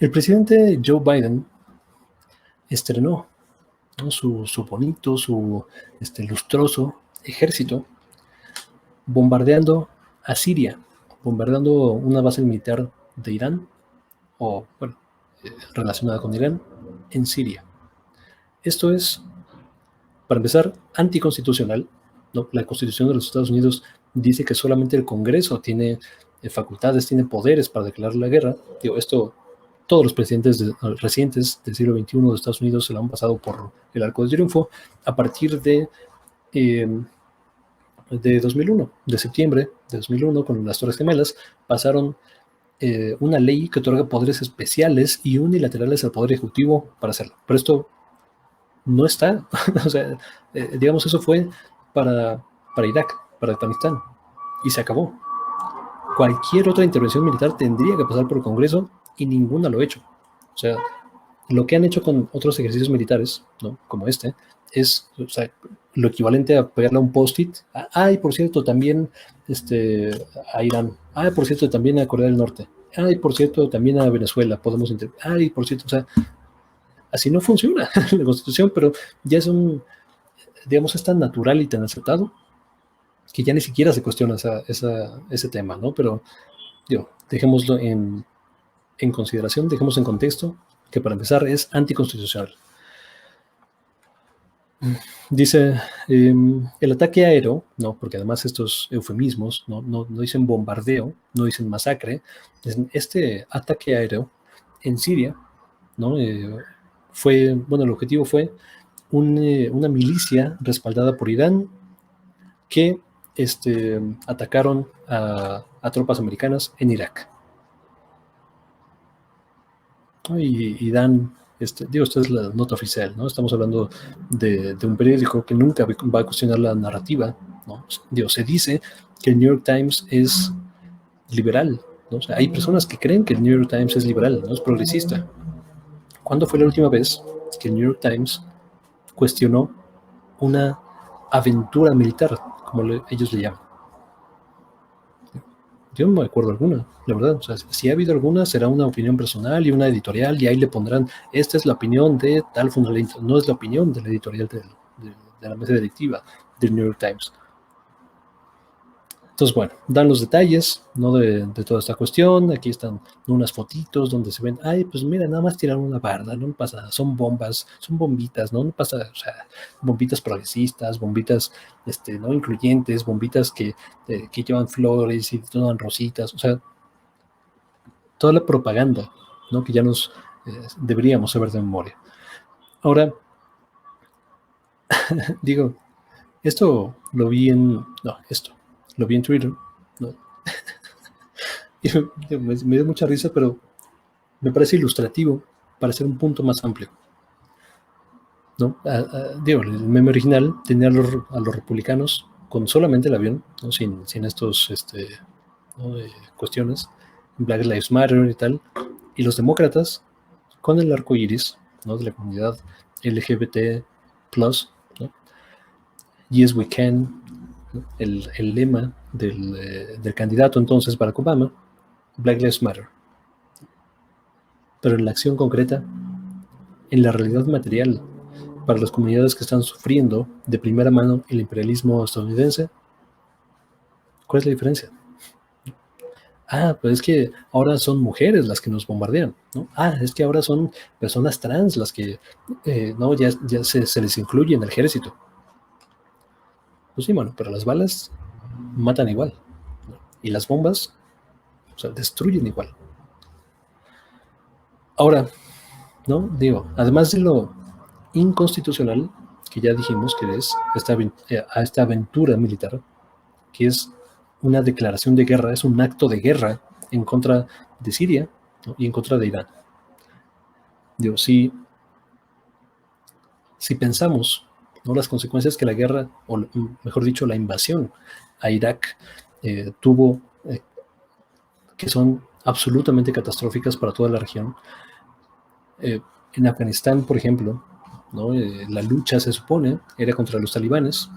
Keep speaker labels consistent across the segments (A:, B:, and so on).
A: El presidente Joe Biden estrenó, ¿no?, su bonito, su lustroso ejército bombardeando a Siria, bombardeando una base militar de Irán, o bueno, relacionada con Irán, en Siria. Esto es, para empezar, anticonstitucional, ¿no? La Constitución de los Estados Unidos dice que solamente el Congreso tiene facultades, tiene poderes para declarar la guerra. Digo, esto todos los presidentes recientes del siglo XXI de Estados Unidos se lo han pasado por el arco del triunfo a partir de 2001, de septiembre de 2001, con las Torres Gemelas, pasaron una ley que otorga poderes especiales y unilaterales al Poder Ejecutivo para hacerlo. Pero esto no está. O sea, digamos, eso fue para Irak, para Afganistán, y se acabó. Cualquier otra intervención militar tendría que pasar por el Congreso y ninguna lo ha hecho. O sea, lo que han hecho con otros ejercicios militares, ¿no?, como este, es, o sea, lo equivalente a pegarle a un post-it. Y por cierto, también a Irán. Por cierto, también a Corea del Norte. Y por cierto, también a Venezuela. Podemos y por cierto, o sea, así no funciona la Constitución, pero ya es digamos, es tan natural y tan aceptado que ya ni siquiera se cuestiona ese tema, ¿no? Pero, digo, dejémoslo en consideración, dejemos en contexto que, para empezar, es anticonstitucional. Dice, el ataque aéreo, no, porque además estos eufemismos no dicen bombardeo, no dicen masacre, este ataque aéreo en Siria, ¿no? El objetivo fue una milicia respaldada por Irán que atacaron a tropas americanas en Irak. Y dan, esta es la nota oficial, ¿no? Estamos hablando de un periódico que nunca va a cuestionar la narrativa, ¿no? Se dice que el New York Times es liberal, ¿no? O sea, hay personas que creen que el New York Times es liberal, no es progresista. ¿Cuándo fue la última vez que el New York Times cuestionó una aventura militar, como ellos le llaman? Yo no me acuerdo alguna, la verdad. O sea, si ha habido alguna, será una opinión personal y una editorial, y ahí le pondrán, esta es la opinión de tal fundamento. No es la opinión de la editorial de la mesa directiva del New York Times. Entonces, bueno, dan los detalles, ¿no?, de toda esta cuestión. Aquí están unas fotitos donde se ven, pues mira, nada más tiraron una barda, no pasa nada, son bombas, son bombitas, no pasa, o sea, bombitas progresistas, bombitas, no incluyentes, bombitas que llevan flores y toman rositas, o sea, toda la propaganda, ¿no?, que ya nos deberíamos saber de memoria. Ahora, digo, lo vi en Twitter, ¿no? Y me dio mucha risa, pero me parece ilustrativo para hacer un punto más amplio, ¿no? El meme original tenía a los republicanos con solamente el avión, ¿no?, sin estos cuestiones, Black Lives Matter y tal, y los demócratas con el arco iris, ¿no?, de la comunidad LGBT+, ¿no? Yes we can, ¿no?, el lema del candidato entonces Barack Obama, Black Lives Matter. Pero en la acción concreta, en la realidad material, para las comunidades que están sufriendo de primera mano el imperialismo estadounidense, ¿cuál es la diferencia? Pues es que ahora son mujeres las que nos bombardean, ¿no? Es que ahora son personas trans las que, no, ya se les incluye en el ejército. Pues sí, bueno, pero las balas matan igual, ¿no? Y las bombas, o sea, destruyen igual. Ahora, ¿no? Digo, además de lo inconstitucional, que ya dijimos que es esta aventura militar, que es una declaración de guerra, es un acto de guerra en contra de Siria, ¿no?, y en contra de Irán. Digo, si pensamos, ¿no?, las consecuencias que la guerra, o mejor dicho, la invasión a Irak tuvo, que son absolutamente catastróficas para toda la región. En Afganistán, por ejemplo, ¿no?, la lucha, se supone, era contra los talibanes.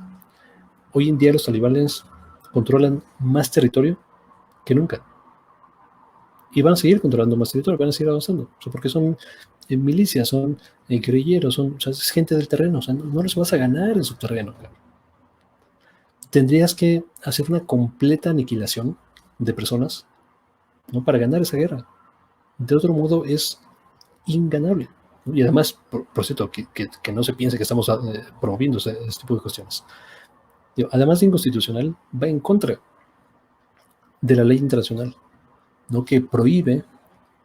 A: Hoy en día los talibanes controlan más territorio que nunca. y van a seguir controlando más territorio, van a seguir avanzando, o sea, porque son milicias, son guerrilleros, o sea, es gente del terreno, o sea, no les vas a ganar en su terreno. Tendrías que hacer una completa aniquilación de personas, ¿no? Para ganar esa guerra. De otro modo es inganable, ¿no? Y además, por cierto, que no se piense que estamos promoviendo este tipo de cuestiones. Además de inconstitucional, va en contra de la ley internacional, ¿no? Que prohíbe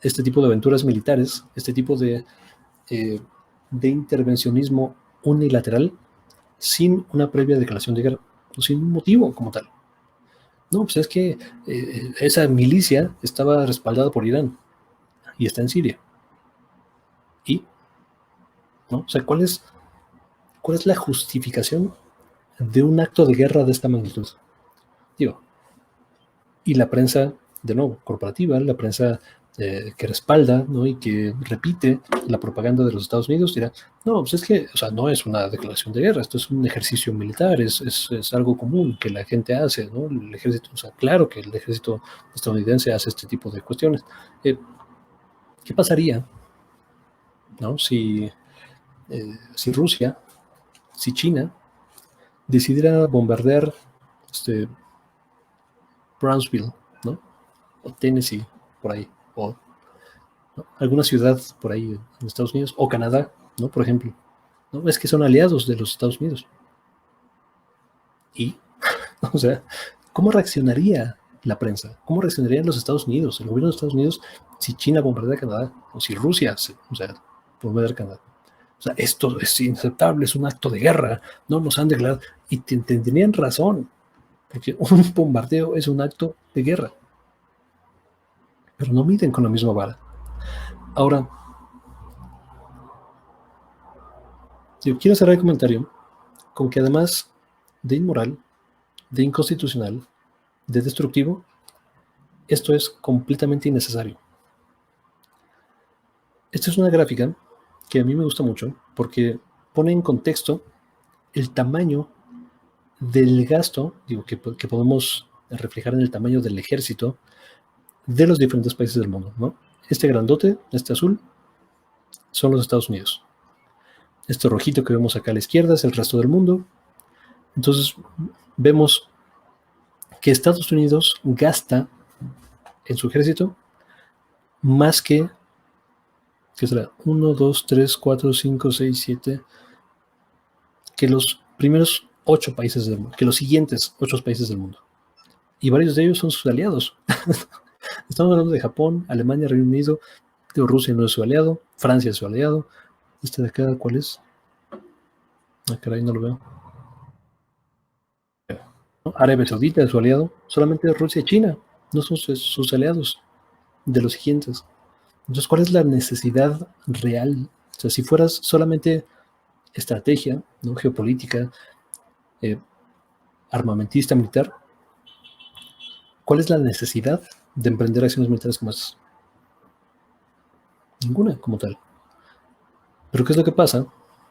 A: este tipo de aventuras militares, este tipo de intervencionismo unilateral sin una previa declaración de guerra, sin un motivo como tal. No, pues es que esa milicia estaba respaldada por Irán y está en Siria. ¿Y? ¿No? O sea, ¿cuál es la justificación de un acto de guerra de esta magnitud? Digo, y la prensa, de nuevo, corporativa, la prensa que respalda, ¿no? Y que repite la propaganda de los Estados Unidos, dirá, no, pues es que, o sea, no es una declaración de guerra, esto es un ejercicio militar, es algo común que la gente hace, ¿no? El ejército, o sea, claro que el ejército estadounidense hace este tipo de cuestiones. ¿Qué pasaría, ¿no? Si Rusia, si China decidiera bombardear Brownsville, ¿no? O Tennessee, por ahí, o ¿no? Alguna ciudad por ahí en Estados Unidos, o Canadá, ¿no? Por ejemplo, ¿no? Es que son aliados de los Estados Unidos. Y, o sea, ¿cómo reaccionaría la prensa? ¿Cómo reaccionarían los Estados Unidos, el gobierno de Estados Unidos, si China bombardea Canadá? O si Rusia, o sea, bombardea Canadá. O sea, esto es inaceptable, es un acto de guerra, no nos han declarado. Y tendrían razón, porque un bombardeo es un acto de guerra. Pero no miden con la misma vara. Ahora, yo quiero cerrar el comentario con que además de inmoral, de inconstitucional, de destructivo, esto es completamente innecesario. Esta es una gráfica que a mí me gusta mucho porque pone en contexto el tamaño del gasto, digo, que podemos reflejar en el tamaño del ejército de los diferentes países del mundo, ¿no? Este grandote, este azul, son los Estados Unidos. Este rojito que vemos acá a la izquierda es el resto del mundo. Entonces, vemos que Estados Unidos gasta en su ejército más que será 1, 2, 3, 4, 5, 6, 7, que los primeros 8 países del mundo, que los siguientes 8 países del mundo. Y varios de ellos son sus aliados. Estamos hablando de Japón, Alemania, Reino Unido, Rusia no es su aliado, Francia es su aliado. ¿Este de acá cuál es? Ah, caray, no lo veo. ¿No? Arabia Saudita es su aliado, solamente Rusia y China no son sus aliados de los siguientes. Entonces, ¿cuál es la necesidad real? O sea, si fueras solamente estrategia, ¿no? Geopolítica, armamentista militar, ¿cuál es la necesidad de emprender acciones militares como esas? Ninguna, como tal. Pero ¿qué es lo que pasa?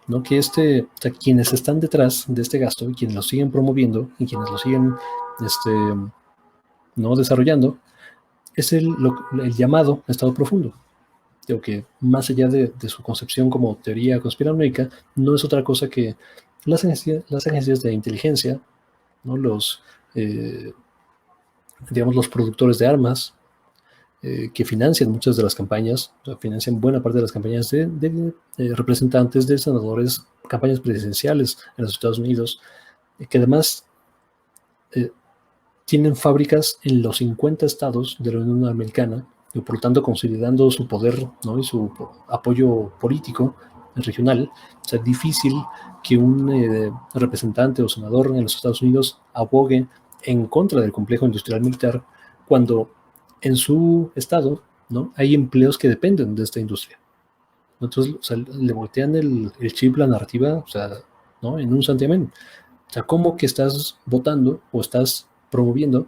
A: ¿No? Que o sea, quienes están detrás de este gasto y quienes lo siguen promoviendo y quienes lo siguen ¿no? desarrollando, es el llamado estado profundo. Digo que más allá de su concepción como teoría conspiranoica, no es otra cosa que las agencias de inteligencia, ¿no? Digamos, los productores de armas, que financian muchas de las campañas, o sea, financian buena parte de las campañas de representantes, de senadores, campañas presidenciales en los Estados Unidos, que además tienen fábricas en los 50 estados de la Unión Americana, y por lo tanto consolidando su poder, ¿no? Y su apoyo político regional. O sea, es difícil que un representante o senador en los Estados Unidos abogue en contra del complejo industrial militar cuando en su estado, ¿no? hay empleos que dependen de esta industria. Entonces, o sea, le voltean el chip, la narrativa, o sea, ¿no? en un santiamén. O sea, ¿cómo que estás votando o estás promoviendo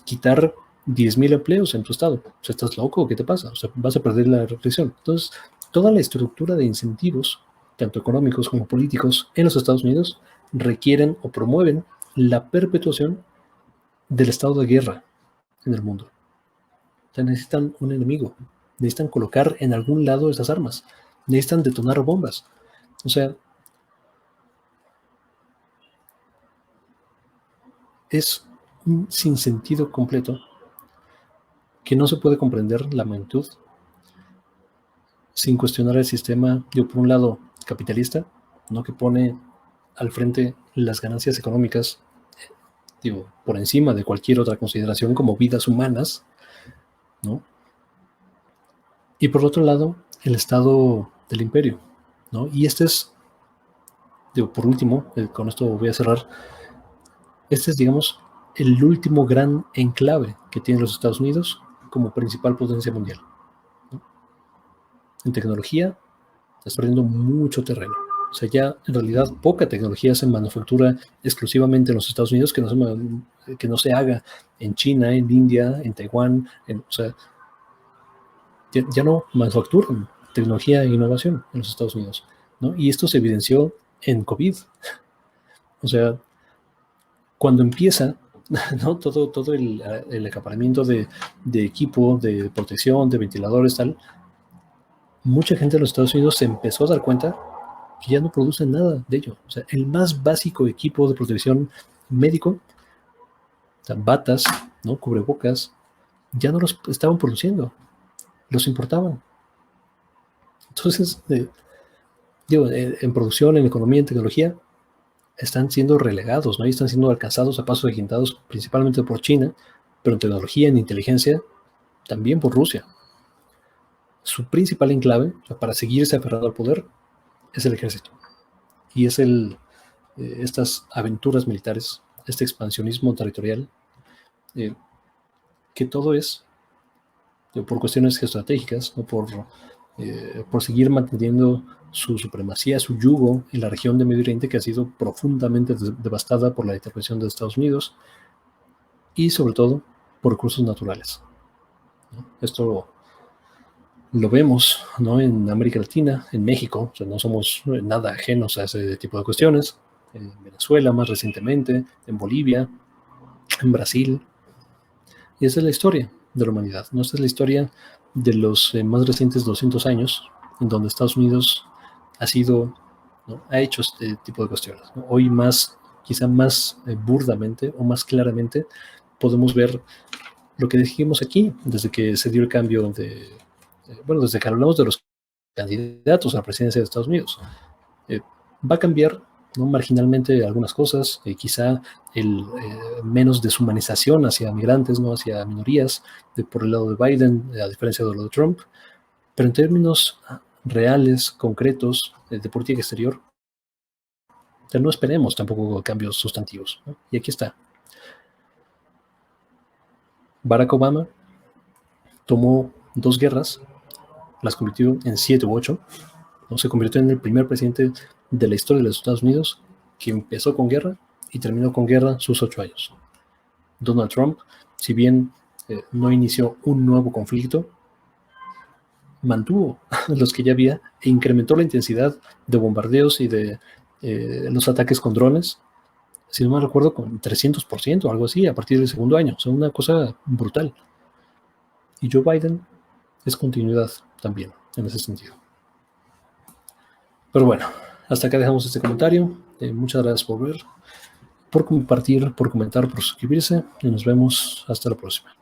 A: quitar 10,000 empleos en tu estado? O sea, ¿estás loco? ¿Qué te pasa? O sea, vas a perder la reflexión. Entonces, toda la estructura de incentivos, tanto económicos como políticos, en los Estados Unidos requieren o promueven la perpetuación del estado de guerra en el mundo. necesitan un enemigo, necesitan colocar en algún lado esas armas, necesitan detonar bombas. O sea, es un sinsentido completo que no se puede comprender la magnitud sin cuestionar el sistema, por un lado, capitalista, ¿no? Que pone al frente las ganancias económicas, por encima de cualquier otra consideración como vidas humanas, ¿no? Y por otro lado, el estado del imperio, ¿no? Y este es, por último, con esto voy a cerrar, este es, digamos, el último gran enclave que tienen los Estados Unidos como principal potencia mundial, ¿no? En tecnología, está perdiendo mucho terreno. O sea, ya en realidad poca tecnología se manufactura exclusivamente en los Estados Unidos que no se haga en China, en India, en Taiwán. O sea, ya no manufacturan tecnología e innovación en los Estados Unidos, ¿no? Y esto se evidenció en COVID. O sea, cuando empieza, ¿no? Todo el acaparamiento de equipo, de protección, de ventiladores, tal, mucha gente en los Estados Unidos se empezó a dar cuenta que ya no producen nada de ello. O sea, el más básico equipo de protección médico, o sea, batas, ¿no? Cubrebocas, ya no los estaban produciendo, los importaban. Entonces, en producción, en economía, en tecnología, están siendo relegados, ¿no? Y están siendo alcanzados a pasos agigantados principalmente por China, pero en tecnología, en inteligencia, también por Rusia. Su principal enclave, o sea, para seguirse aferrado al poder, es el ejército. Y es estas aventuras militares, este expansionismo territorial, que todo es por cuestiones geoestratégicas, ¿no? Por seguir manteniendo su supremacía, su yugo en la región de Medio Oriente, que ha sido profundamente devastada por la intervención de Estados Unidos, y sobre todo por recursos naturales, ¿no? Esto lo vemos, ¿no? En América Latina, en México, o sea, no somos nada ajenos a ese tipo de cuestiones, en Venezuela más recientemente, en Bolivia, en Brasil. Y esa es la historia de la humanidad, ¿no? Esta es la historia de los más recientes 200 años, en donde Estados Unidos ha sido, ¿no? Ha hecho este tipo de cuestiones, ¿no? Hoy más, quizá más burdamente o más claramente, podemos ver lo que dijimos aquí, desde que se dio el cambio desde que hablamos de los candidatos a la presidencia de Estados Unidos. Va a cambiar, ¿no? Marginalmente algunas cosas, quizá menos deshumanización hacia migrantes, ¿no? Hacia minorías, por el lado de Biden, a diferencia de lo de Trump, pero en términos reales, concretos, de política exterior, no esperemos tampoco cambios sustantivos, ¿no? Y aquí está. Barack Obama tomó 2 guerras, las convirtió en 7 u 8, ¿no? Se convirtió en el primer presidente de la historia de los Estados Unidos que empezó con guerra y terminó con guerra sus 8 años. Donald Trump, si bien no inició un nuevo conflicto, mantuvo los que ya había e incrementó la intensidad de bombardeos y de los ataques con drones, si no me recuerdo, con 300% o algo así a partir del segundo año. O sea, una cosa brutal. Y Joe Biden es continuidad también en ese sentido. Pero bueno, hasta acá dejamos este comentario. Muchas gracias por ver, por compartir, por comentar, por suscribirse y nos vemos hasta la próxima.